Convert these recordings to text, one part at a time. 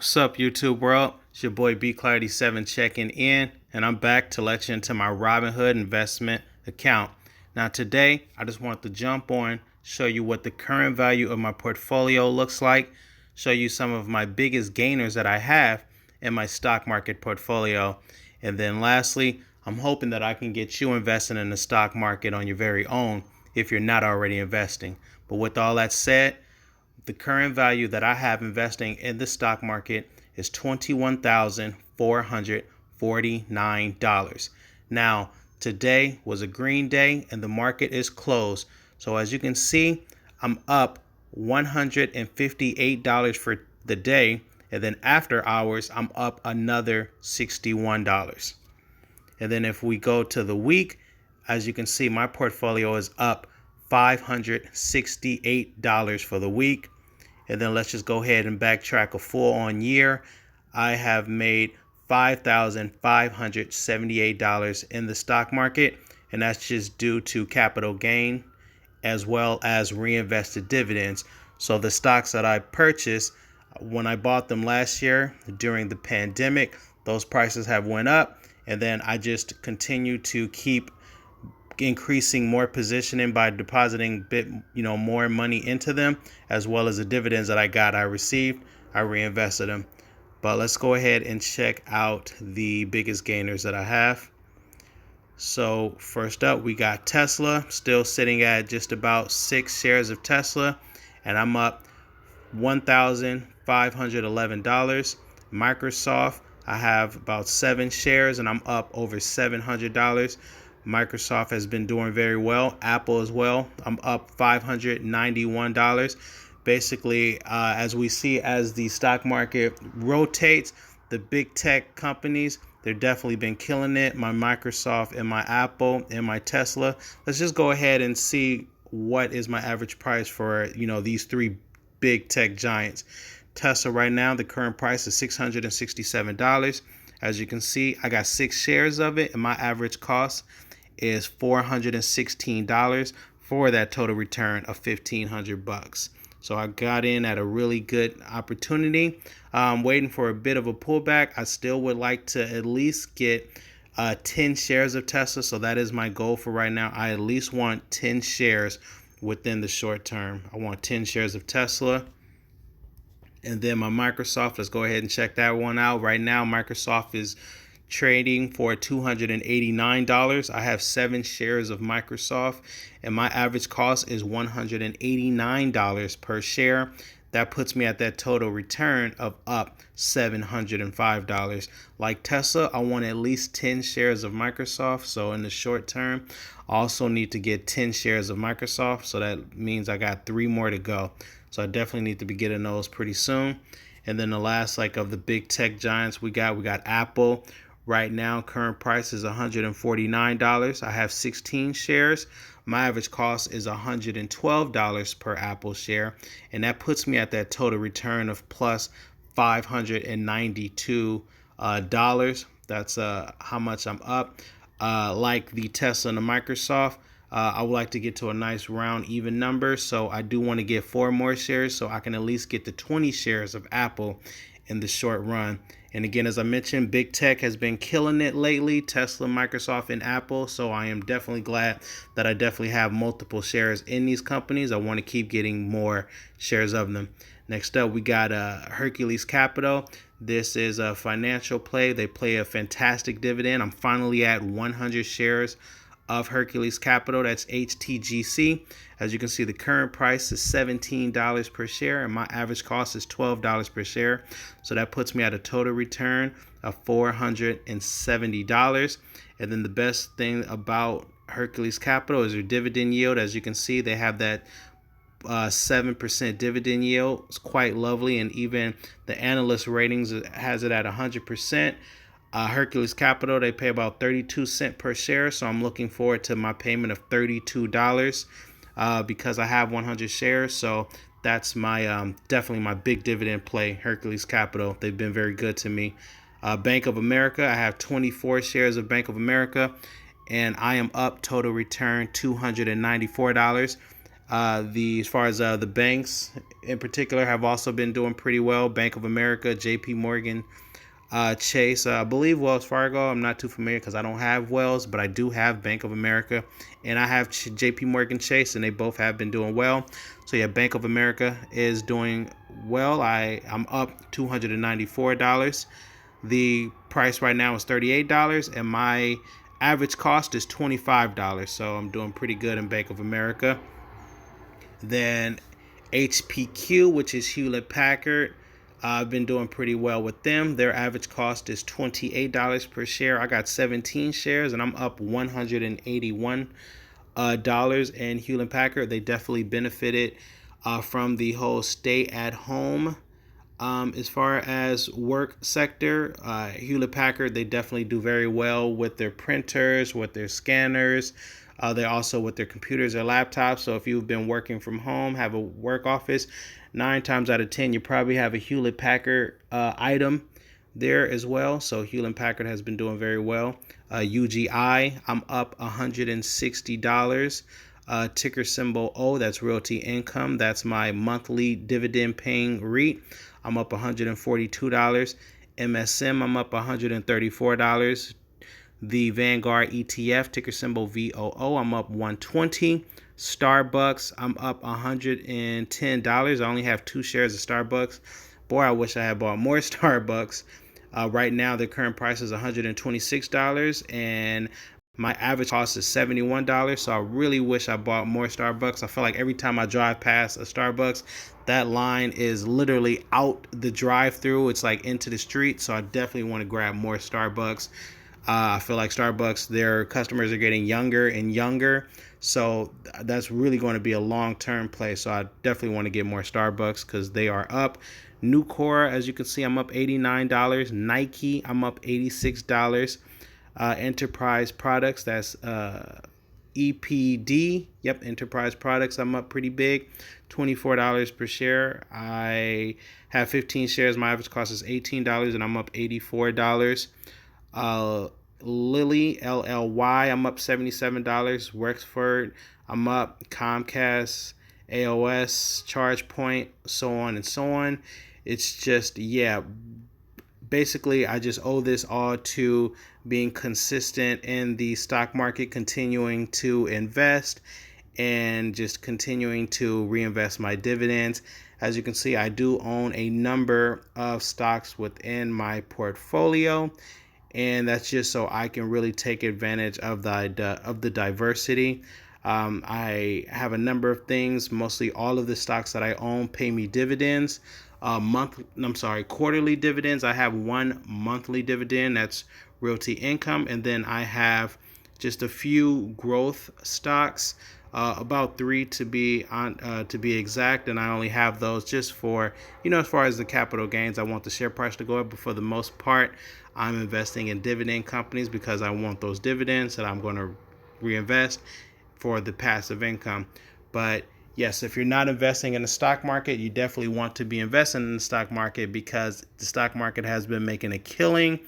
What's up, YouTube world? It's your boy B-Clarity7 checking in, and I'm back to let you into my Robinhood investment account. Now today, I just want to jump on, show you what the current value of my portfolio looks like, show you some of my biggest gainers that I have in my stock market portfolio, and then lastly, I'm hoping that I can get you investing in the stock market on your very own if you're not already investing. But with all that said, the current value that I have investing in the stock market is $21,449. Now, today was a green day and the market is closed. So as you can see, I'm up $158 for the day. And then after hours, I'm up another $61. And then if we go to the week, as you can see, my portfolio is up $568 for the week. And then let's just go ahead and backtrack a full on year. I have made $5,578 in the stock market, and that's just due to capital gain as well as reinvested dividends. So the stocks that I purchased when I bought them last year during the pandemic, those prices have went up, and then I just continue to keep increasing more positioning by depositing more money into them, as well as the dividends that I received, I reinvested them. But let's go ahead and check out the biggest gainers that I have. So first up, we got Tesla, still sitting at just about 6 shares of Tesla, and I'm up $1,511. Microsoft, I have about 7 shares and I'm up over $700. Microsoft has been doing very well. Apple as well. I'm up $591. Basically, as we see as the stock market rotates, the big tech companies, they've definitely been killing it. My Microsoft and my Apple and my Tesla. Let's just go ahead and see what is my average price for, these three big tech giants. Tesla right now, the current price is $667. As you can see, I got 6 shares of it, and my average cost is $416 for that total return of $1,500. So I got in at a really good opportunity. I'm waiting for a bit of a pullback. I still would like to at least get 10 shares of Tesla. So that is my goal for right now. I at least want 10 shares within the short term. I want 10 shares of Tesla. And then my Microsoft, let's go ahead and check that one out. Right now, Microsoft is trading for $289. I have 7 shares of Microsoft, and my average cost is $189 per share. That puts me at that total return of up $705. Like Tesla, I want at least 10 shares of Microsoft. So in the short term, I also need to get 10 shares of Microsoft. So that means I got 3 more to go. So I definitely need to be getting those pretty soon. And then the last of the big tech giants we got Apple. Right now, current price is $149. I have 16 shares. My average cost is $112 per Apple share, and that puts me at that total return of plus $592. That's how much I'm up. Like the Tesla and the Microsoft, I would like to get to a nice round even number, so I do want to get 4 more shares so I can at least get to 20 shares of Apple in the short run. And again, as I mentioned, big tech has been killing it lately, Tesla, Microsoft, and Apple. So I am definitely glad that I definitely have multiple shares in these companies. I want to keep getting more shares of them. Next up, we got Hercules Capital. This is a financial play. They play a fantastic dividend. I'm finally at 100 shares of Hercules Capital. That's HTGC. As you can see, the current price is $17 per share, and my average cost is $12 per share. So that puts me at a total return of $470. And then the best thing about Hercules Capital is their dividend yield. As you can see, they have that 7% dividend yield. It's quite lovely, and even the analyst ratings has it at 100%. Hercules Capital, they pay about 32 cents per share, so I'm looking forward to my payment of $32 because I have 100 shares. So that's my definitely my big dividend play, Hercules Capital. They've been very good to me. Bank of America, I have 24 shares of Bank of America, and I am up total return $294. As far as the banks in particular have also been doing pretty well. Bank of America, JP Morgan, Chase, I believe Wells Fargo. I'm not too familiar because I don't have Wells, but I do have Bank of America, and I have JP Morgan Chase, and they both have been doing well. So yeah, Bank of America is doing well. I'm up $294. The price right now is $38, and my average cost is $25. So I'm doing pretty good in Bank of America. Then HPQ, which is Hewlett Packard. I've been doing pretty well with them. Their average cost is $28 per share. I got 17 shares, and I'm up $181 in Hewlett Packard. They definitely benefited from the whole stay at home. As far as work sector, Hewlett Packard, they definitely do very well with their printers, with their scanners. They're also with their computers or laptops. So if you've been working from home, have a work office, 9 times out of 10, you probably have a Hewlett Packard item there as well. So Hewlett Packard has been doing very well. UGI, I'm up $160. Ticker symbol O, that's Realty Income. That's my monthly dividend paying REIT. I'm up $142. MSM, I'm up $134. The Vanguard ETF, ticker symbol VOO, I'm up $120. Starbucks, I'm up $110. I only have 2 shares of Starbucks. Boy, I wish I had bought more Starbucks. Right now, the current price is $126, and my average cost is $71. So I really wish I bought more Starbucks. I feel like every time I drive past a Starbucks, that line is literally out the drive-through. It's like into the street. So I definitely want to grab more Starbucks. I feel like Starbucks, their customers are getting younger and younger. So that's really going to be a long-term play. So I definitely want to get more Starbucks because they are up. Nucor, as you can see, I'm up $89. Nike, I'm up $86. Enterprise Products, that's EPD. Yep, Enterprise Products, I'm up pretty big, $24 per share. I have 15 shares. My average cost is $18, and I'm up $84. Lilly, LLY, I'm up $77. Wexford, I'm up. Comcast, AOS, ChargePoint, so on and so on. It's just, yeah, basically I just owe this all to being consistent in the stock market, continuing to invest, and just continuing to reinvest my dividends. As you can see, I do own a number of stocks within my portfolio, and that's just so I can really take advantage of the diversity. I have a number of things. Mostly all of the stocks that I own pay me dividends. Quarterly dividends. I have one monthly dividend. That's Realty Income, and then I have just a few growth stocks, about 3 to be exact, and I only have those just for, as far as the capital gains. I want the share price to go up, but for the most part, I'm investing in dividend companies because I want those dividends that I'm going to reinvest for the passive income. But yes, if you're not investing in the stock market, you definitely want to be investing in the stock market because the stock market has been making a killing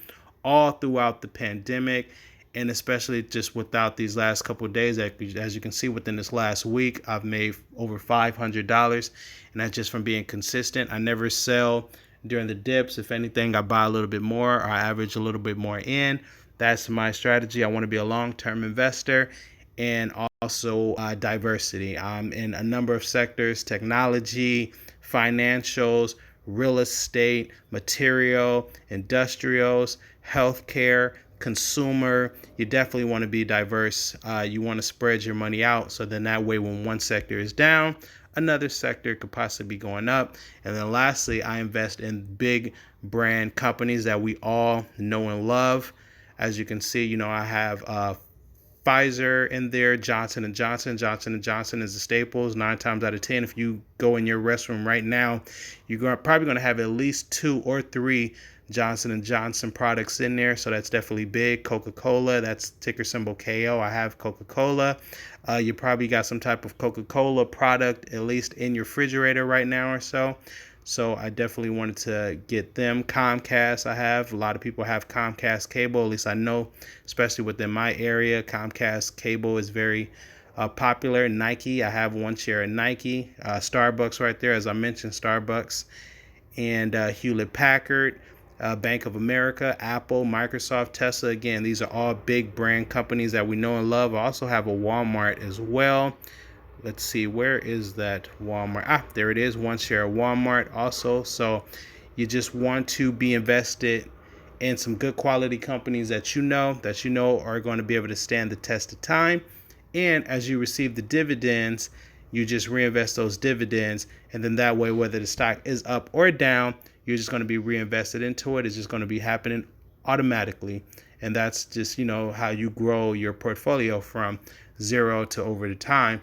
all throughout the pandemic, and especially just without these last couple of days. As you can see, within this last week, I've made over $500, and that's just from being consistent. I never sell during the dips. If anything, I buy a little bit more, or I average a little bit more in. That's my strategy. I want to be a long-term investor, and also diversity. I'm in a number of sectors: technology, financials, real estate, material, industrials, healthcare, consumer. You definitely want to be diverse. You want to spread your money out, so then that way when one sector is down, another sector could possibly be going up. And then lastly, I invest in big brand companies that we all know and love. As you can see, I have Pfizer in there, Johnson & Johnson. Johnson & Johnson is the staples. 9 times out of 10, if you go in your restroom right now, you're probably going to have at least 2 or 3 Johnson & Johnson products in there. So that's definitely big. Coca-Cola, that's ticker symbol KO. I have Coca-Cola. You probably got some type of Coca-Cola product at least in your refrigerator right now or so. So I definitely wanted to get them. Comcast, I have. A lot of people have Comcast cable. At least I know, especially within my area, Comcast cable is very popular. Nike, I have 1 share in Nike. Starbucks right there, as I mentioned, Starbucks. And Hewlett Packard, Bank of America, Apple, Microsoft, Tesla. Again, these are all big brand companies that we know and love. I also have a Walmart as well. Let's see, where is that Walmart? There it is, 1 share of Walmart also. So you just want to be invested in some good quality companies that you know are going to be able to stand the test of time. And as you receive the dividends, you just reinvest those dividends, and then that way, whether the stock is up or down, you're just going to be reinvested into it. It's just going to be happening automatically. And that's just, how you grow your portfolio from zero to over the time.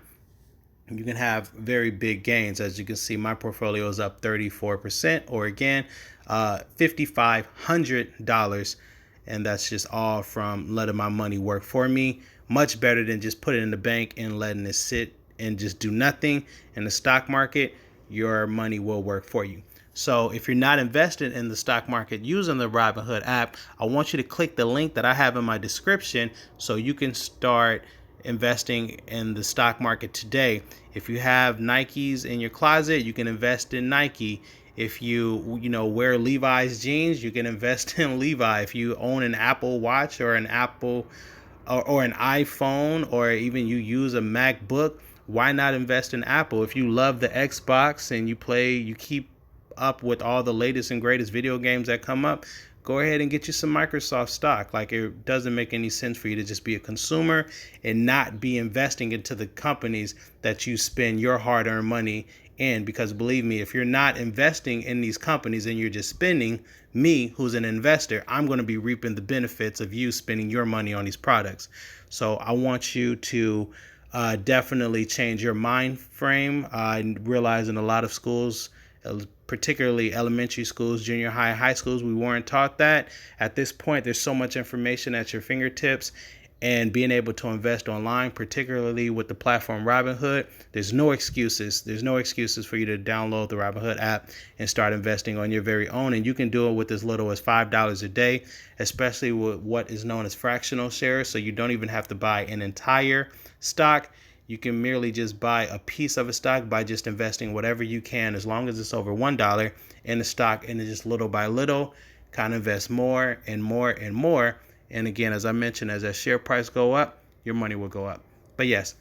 You can have very big gains. As you can see, my portfolio is up 34%, or again, $5,500. And that's just all from letting my money work for me. Much better than just putting it in the bank and letting it sit and just do nothing. In the stock market, your money will work for you. So if you're not invested in the stock market using the Robinhood app, I want you to click the link that I have in my description so you can start investing in the stock market today. If you have Nikes in your closet, you can invest in Nike. If you wear Levi's jeans, you can invest in Levi. If you own an Apple Watch or an Apple or an iPhone, or even you use a MacBook, why not invest in Apple? If you love the Xbox and you keep up with all the latest and greatest video games that come up, go ahead and get you some Microsoft stock. Like, it doesn't make any sense for you to just be a consumer and not be investing into the companies that you spend your hard-earned money in. Because believe me, if you're not investing in these companies and you're just spending, me, who's an investor, I'm going to be reaping the benefits of you spending your money on these products. So I want you to definitely change your mind frame. I realize in a lot of schools, particularly elementary schools, junior high, high schools, we weren't taught that. At this point, there's so much information at your fingertips, and being able to invest online, particularly with the platform Robinhood, there's no excuses. There's no excuses for you to download the Robinhood app and start investing on your very own. And you can do it with as little as $5 a day, especially with what is known as fractional shares. So you don't even have to buy an entire stock. You can merely just buy a piece of a stock by just investing whatever you can, as long as it's over $1 in the stock, and then just little by little kind of invest more and more and more. And again, as I mentioned, as that share price go up, your money will go up. But yes,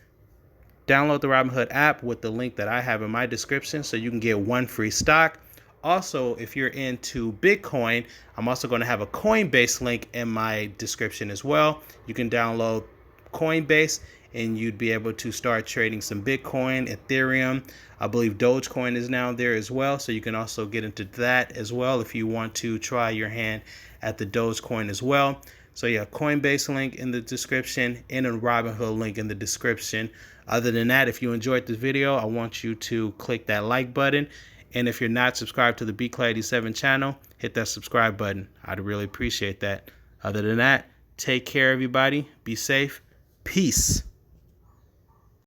download the Robinhood app with the link that I have in my description so you can get 1 free stock. Also, if you're into Bitcoin, I'm also going to have a Coinbase link in my description as well. You can download Coinbase and you'd be able to start trading some Bitcoin, Ethereum. I believe Dogecoin is now there as well. So you can also get into that as well if you want to try your hand at the Dogecoin as well. So yeah, Coinbase link in the description and a Robinhood link in the description. Other than that, if you enjoyed this video, I want you to click that like button. And if you're not subscribed to the BClair87 channel, hit that subscribe button. I'd really appreciate that. Other than that, take care, everybody. Be safe. Peace.